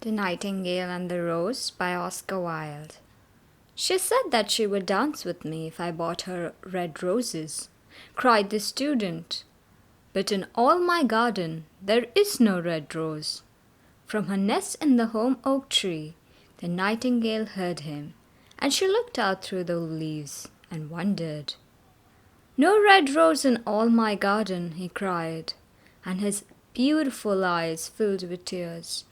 The Nightingale and the Rose by Oscar Wilde. She said that she would dance with me if I bought her red roses, cried the student. But in all my garden there is no red rose. From her nest in the home oak tree, the nightingale heard him, and she looked out through the leaves and wondered. No red rose in all my garden, he cried, and his beautiful eyes filled with tears.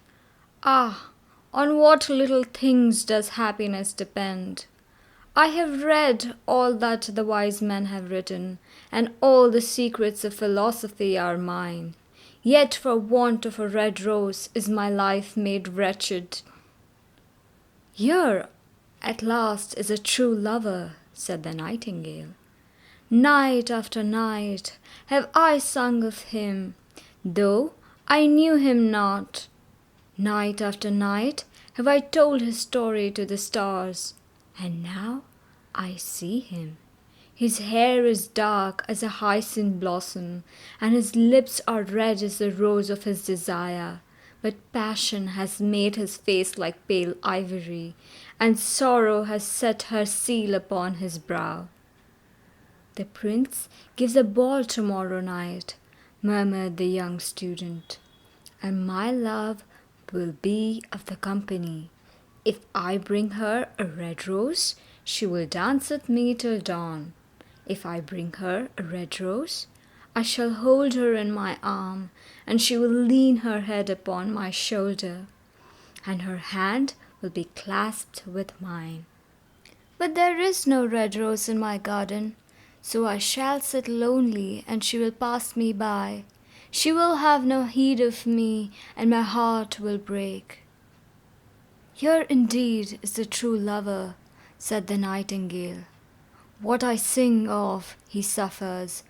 Ah, on what little things does happiness depend! I have read all that the wise men have written, and all the secrets of philosophy are mine. Yet for want of a red rose is my life made wretched. Here, at last, is a true lover, said the nightingale. Night after night have I sung of him, though I knew him not. Night after night have I told his story to the stars, and now I see him. His hair is dark as a hyacinth blossom, and his lips are red as the rose of his desire. But passion has made his face like pale ivory, and sorrow has set her seal upon his brow. The prince gives a ball tomorrow night, murmured the young student, and my love will be of the company. If I bring her a red rose, she will dance with me till dawn. If I bring her a red rose, I shall hold her in my arm, and she will lean her head upon my shoulder, and her hand will be clasped with mine. But there is no red rose in my garden, so I shall sit lonely, and she will pass me by. She will have no heed of me, and my heart will break. Here indeed is the true lover, said the nightingale. What I sing of, he suffers.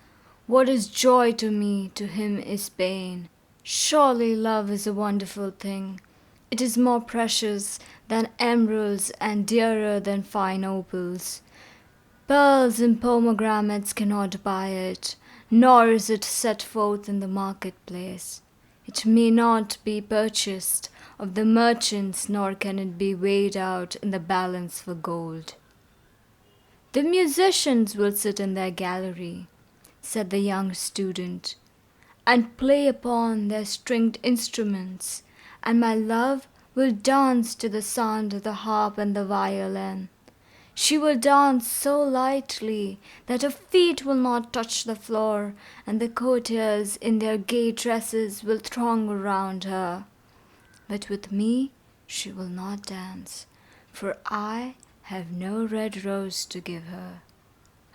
What is joy to me, to him is pain. Surely love is a wonderful thing. It is more precious than emeralds and dearer than fine opals. Pearls and pomegranates cannot buy it, nor is it set forth in the marketplace. It may not be purchased of the merchants, nor can it be weighed out in the balance for gold. The musicians will sit in their gallery, said the young student, and play upon their stringed instruments, and my love will dance to the sound of the harp and the violin. She will dance so lightly that her feet will not touch the floor, and the courtiers in their gay dresses will throng around her. But with me she will not dance, for I have no red rose to give her.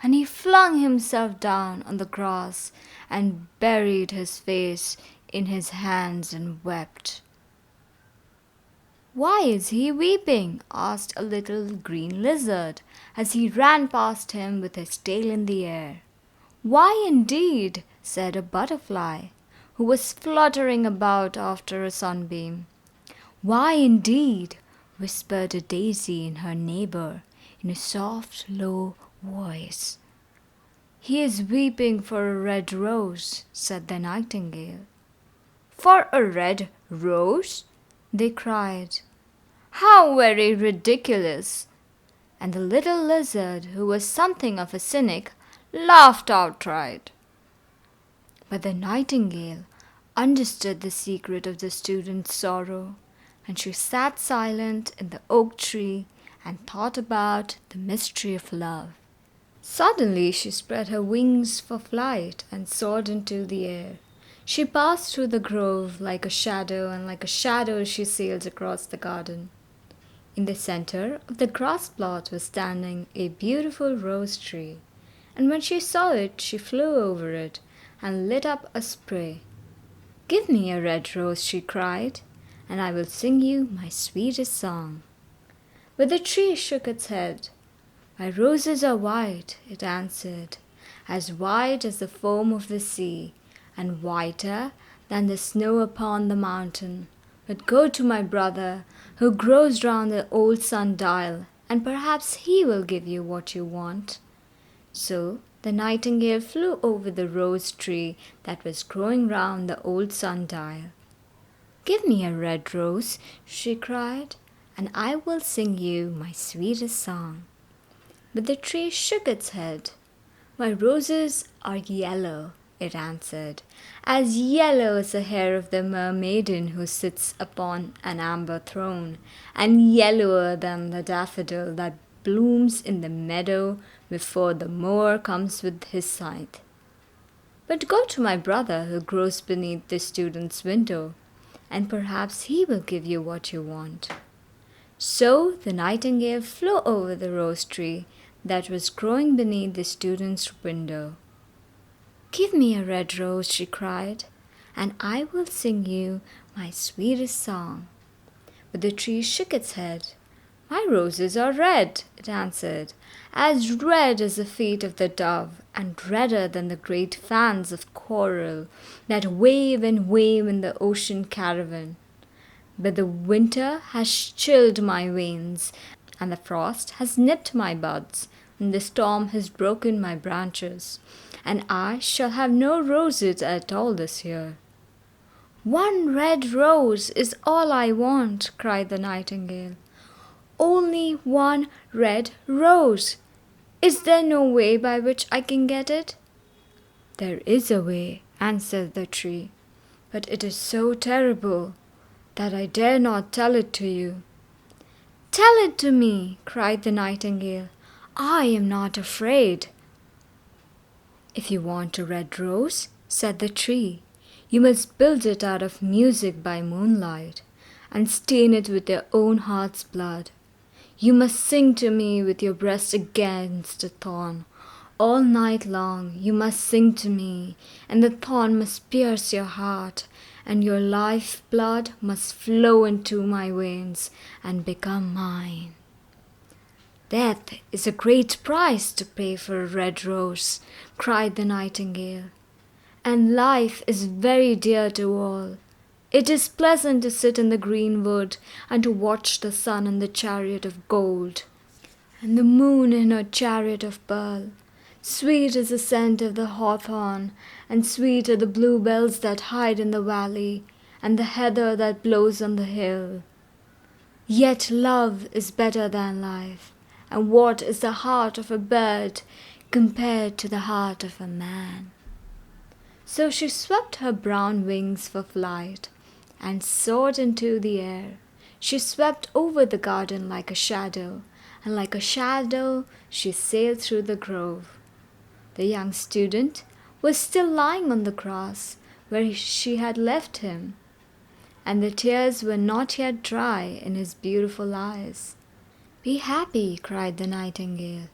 And he flung himself down on the grass and buried his face in his hands and wept. Why is he weeping? Asked a little green lizard as he ran past him with his tail in the air. Why indeed? Said a butterfly who was fluttering about after a sunbeam. Why indeed? Whispered a daisy in her neighbor in a soft, low voice. He is weeping for a red rose, said the nightingale. For a red rose? They cried. How very ridiculous! And the little lizard, who was something of a cynic, laughed outright. But the nightingale understood the secret of the student's sorrow, and she sat silent in the oak tree and thought about the mystery of love. Suddenly she spread her wings for flight and soared into the air. She passed through the grove like a shadow, and like a shadow she sailed across the garden. In the center of the grass plot was standing a beautiful rose tree, and when she saw it, she flew over it and lit up a spray. Give me a red rose, she cried, and I will sing you my sweetest song. But the tree shook its head. My roses are white, it answered, as white as the foam of the sea, and whiter than the snow upon the mountain. But go to my brother, who grows round the old sundial, and perhaps he will give you what you want. So the nightingale flew over the rose tree that was growing round the old sundial. "Give me a red rose," she cried, "and I will sing you my sweetest song." But the tree shook its head. "My roses are yellow," it answered, "as yellow as the hair of the mermaiden who sits upon an amber throne, and yellower than the daffodil that blooms in the meadow before the mower comes with his scythe. But go to my brother who grows beneath the student's window, and perhaps he will give you what you want." So the nightingale flew over the rose tree that was growing beneath the student's window. "Give me a red rose," she cried, "and I will sing you my sweetest song." But the tree shook its head. "My roses are red," it answered, "as red as the feet of the dove, and redder than the great fans of coral that wave and wave in the ocean caravan. But the winter has chilled my veins, and the frost has nipped my buds, and the storm has broken my branches, and I shall have no roses at all this year." "One red rose is all I want," cried the nightingale. "Only one red rose. Is there no way by which I can get it?" "There is a way," answered the tree, "but it is so terrible that I dare not tell it to you." "Tell it to me," cried the nightingale. "I am not afraid." "If you want a red rose," said the tree, "you must build it out of music by moonlight, and stain it with your own heart's blood. You must sing to me with your breast against a thorn. All night long you must sing to me, and the thorn must pierce your heart, and your life blood must flow into my veins and become mine." "Death is a great price to pay for a red rose," cried the nightingale, "and life is very dear to all. It is pleasant to sit in the green wood and to watch the sun in the chariot of gold, and the moon in her chariot of pearl. Sweet is the scent of the hawthorn, and sweet are the bluebells that hide in the valley, and the heather that blows on the hill. Yet love is better than life, and what is the heart of a bird compared to the heart of a man?" So she swept her brown wings for flight and soared into the air. She swept over the garden like a shadow, and like a shadow she sailed through the grove. The young student was still lying on the grass where she had left him, and the tears were not yet dry in his beautiful eyes. "Be happy," cried the nightingale.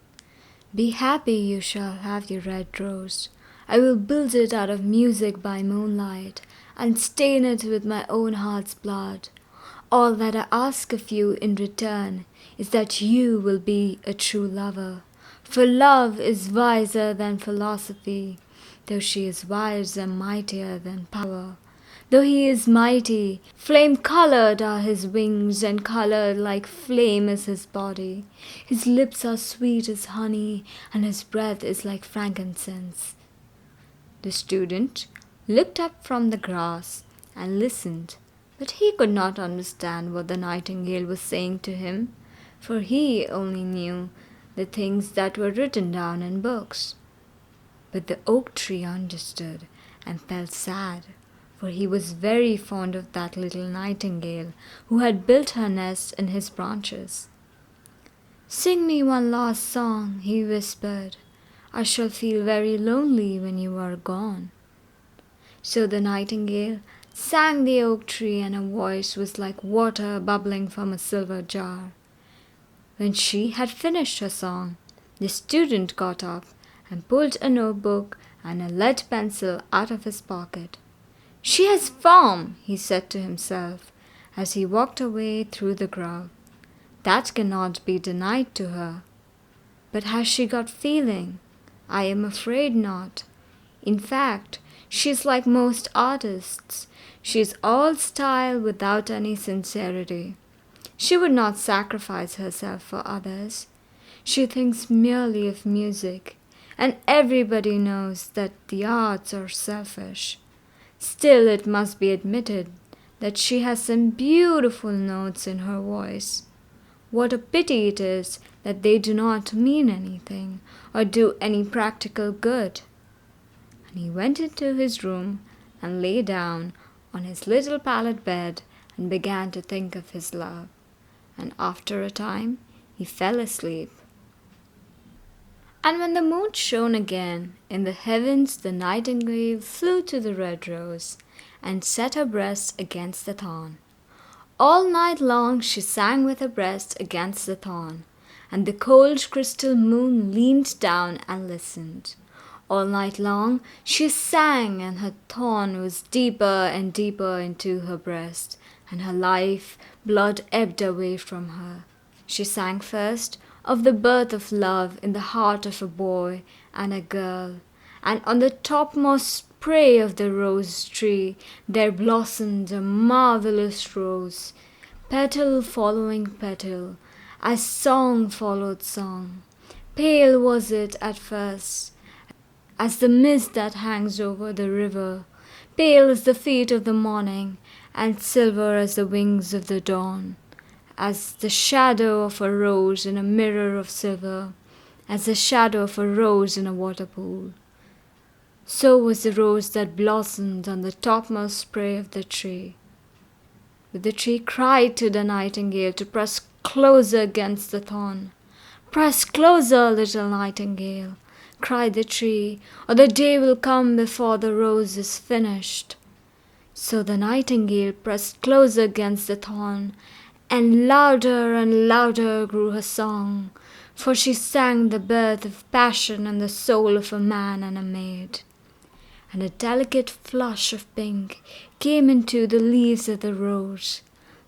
"Be happy, you shall have your red rose. I will build it out of music by moonlight, and stain it with my own heart's blood. All that I ask of you in return is that you will be a true lover. For love is wiser than philosophy, though she is wise and mightier than power. Though he is mighty, flame-colored are his wings, and colored like flame is his body. His lips are sweet as honey, and his breath is like frankincense." The student looked up from the grass and listened, but he could not understand what the nightingale was saying to him, for he only knew the things that were written down in books. But the oak tree understood and felt sad, for he was very fond of that little nightingale who had built her nest in his branches. "Sing me one last song," he whispered. "I shall feel very lonely when you are gone." So the nightingale sang the oak tree, and her voice was like water bubbling from a silver jar. When she had finished her song, the student got up and pulled a notebook and a lead pencil out of his pocket. "She has form," he said to himself as he walked away through the grove. "That cannot be denied to her. But has she got feeling? I am afraid not. In fact, she is like most artists. She is all style without any sincerity. She would not sacrifice herself for others. She thinks merely of music, and everybody knows that the arts are selfish. Still, it must be admitted that she has some beautiful notes in her voice. What a pity it is that they do not mean anything or do any practical good." And he went into his room and lay down on his little pallet bed and began to think of his love. And after a time, he fell asleep. And when the moon shone again in the heavens, the nightingale flew to the red rose and set her breast against the thorn. All night long she sang with her breast against the thorn, and the cold crystal moon leaned down and listened. All night long she sang, and her thorn was deeper and deeper into her breast, and her life blood ebbed away from her. She sang first of the birth of love in the heart of a boy and a girl, and on the topmost spray of the rose tree there blossomed a marvelous rose, petal following petal, as song followed song. Pale was it at first, as the mist that hangs over the river, pale as the feet of the morning, and silver as the wings of the dawn, as the shadow of a rose in a mirror of silver, as the shadow of a rose in a water pool. So was the rose that blossomed on the topmost spray of the tree. But the tree cried to the nightingale to press closer against the thorn. "Press closer, little nightingale," cried the tree, "or the day will come before the rose is finished." So the nightingale pressed closer against the thorn, and louder grew her song, for she sang the birth of passion in the soul of a man and a maid. And a delicate flush of pink came into the leaves of the rose,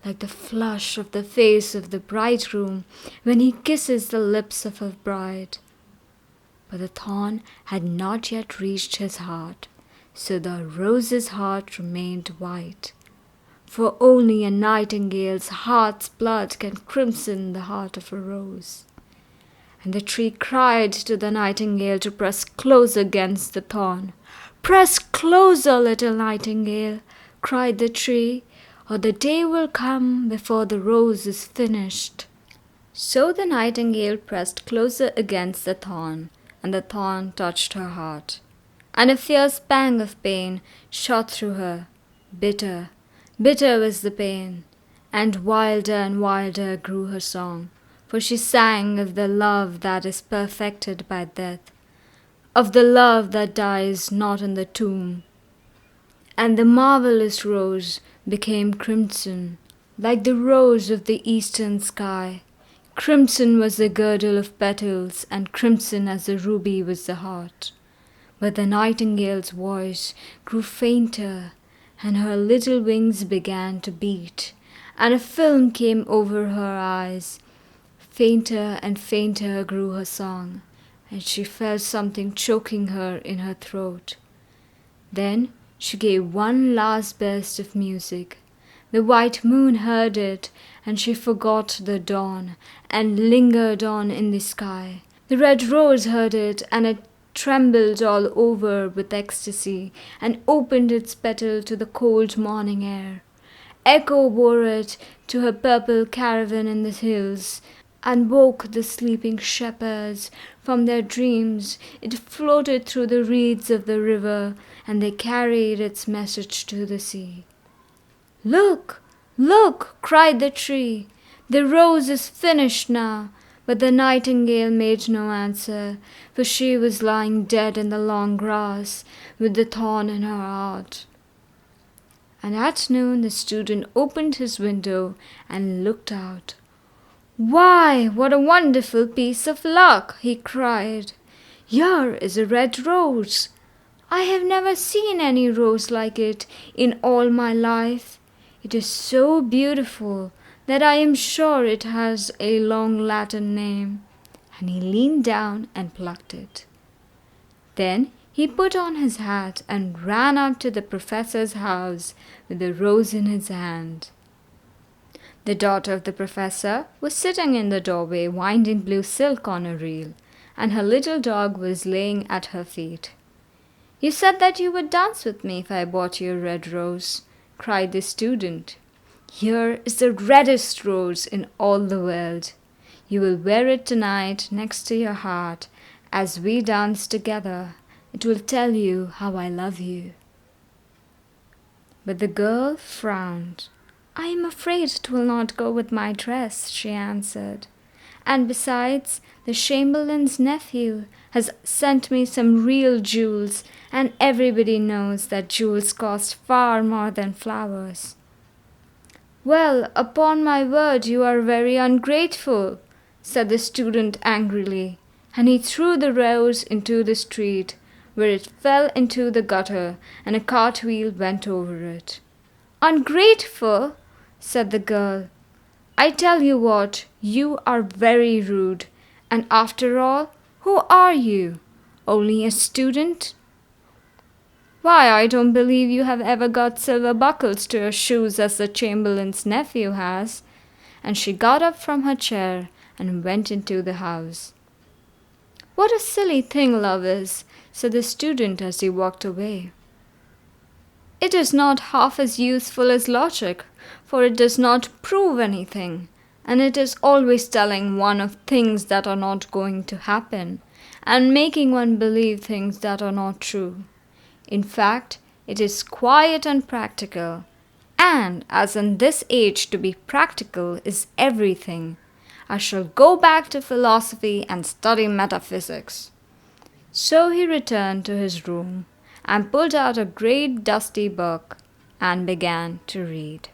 like the flush of the face of the bridegroom when he kisses the lips of his bride. But the thorn had not yet reached his heart, so the rose's heart remained white. For only a nightingale's heart's blood can crimson the heart of a rose. And the tree cried to the nightingale to press close against the thorn. "Press closer, little nightingale," cried the tree, "or the day will come before the rose is finished." So the nightingale pressed closer against the thorn, and the thorn touched her heart. And a fierce pang of pain shot through her. Bitter, bitter was the pain, and wilder grew her song, for she sang of the love that is perfected by death, of the love that dies not in the tomb. And the marvelous rose became crimson, like the rose of the eastern sky. Crimson was the girdle of petals, and crimson as the ruby was the heart. But the nightingale's voice grew fainter, and her little wings began to beat, and a film came over her eyes. Fainter and fainter grew her song, and she felt something choking her in her throat. Then she gave one last burst of music. The white moon heard it, and she forgot the dawn, and lingered on in the sky. The red rose heard it, and it trembled all over with ecstasy, and opened its petal to the cold morning air. Echo bore it to her purple caravan in the hills, and woke the sleeping shepherds from their dreams. It floated through the reeds of the river, and they carried its message to the sea. "Look, look!" cried the tree. "The rose is finished now." But the nightingale made no answer, for she was lying dead in the long grass with the thorn in her heart. And at noon the student opened his window and looked out. "Why, what a wonderful piece of luck!" he cried. "Here is a red rose. I have never seen any rose like it in all my life. It is so beautiful that I am sure it has a long Latin name." And he leaned down and plucked it. Then he put on his hat and ran up to the professor's house with the rose in his hand. The daughter of the professor was sitting in the doorway winding blue silk on a reel, and her little dog was laying at her feet. "You said that you would dance with me if I bought you a red rose," cried the student. "Here is the reddest rose in all the world. You will wear it tonight next to your heart as we dance together. It will tell you how I love you." But the girl frowned. "I am afraid it will not go with my dress," she answered. "And besides, the Chamberlain's nephew has sent me some real jewels, and everybody knows that jewels cost far more than flowers." "Well, upon my word, you are very ungrateful," said the student angrily, and he threw the rose into the street, where it fell into the gutter, and a cartwheel went over it. "Ungrateful!" said the girl. "I tell you what, you are very rude. And after all, who are you? Only a student? Why, I don't believe you have ever got silver buckles to your shoes as the Chamberlain's nephew has." And she got up from her chair and went into the house. "What a silly thing love is," said the student as he walked away. "It is not half as useful as logic, for it does not prove anything, and it is always telling one of things that are not going to happen, and making one believe things that are not true. In fact, it is quiet and practical, and as in this age to be practical is everything, I shall go back to philosophy and study metaphysics." So he returned to his room and pulled out a great dusty book and began to read.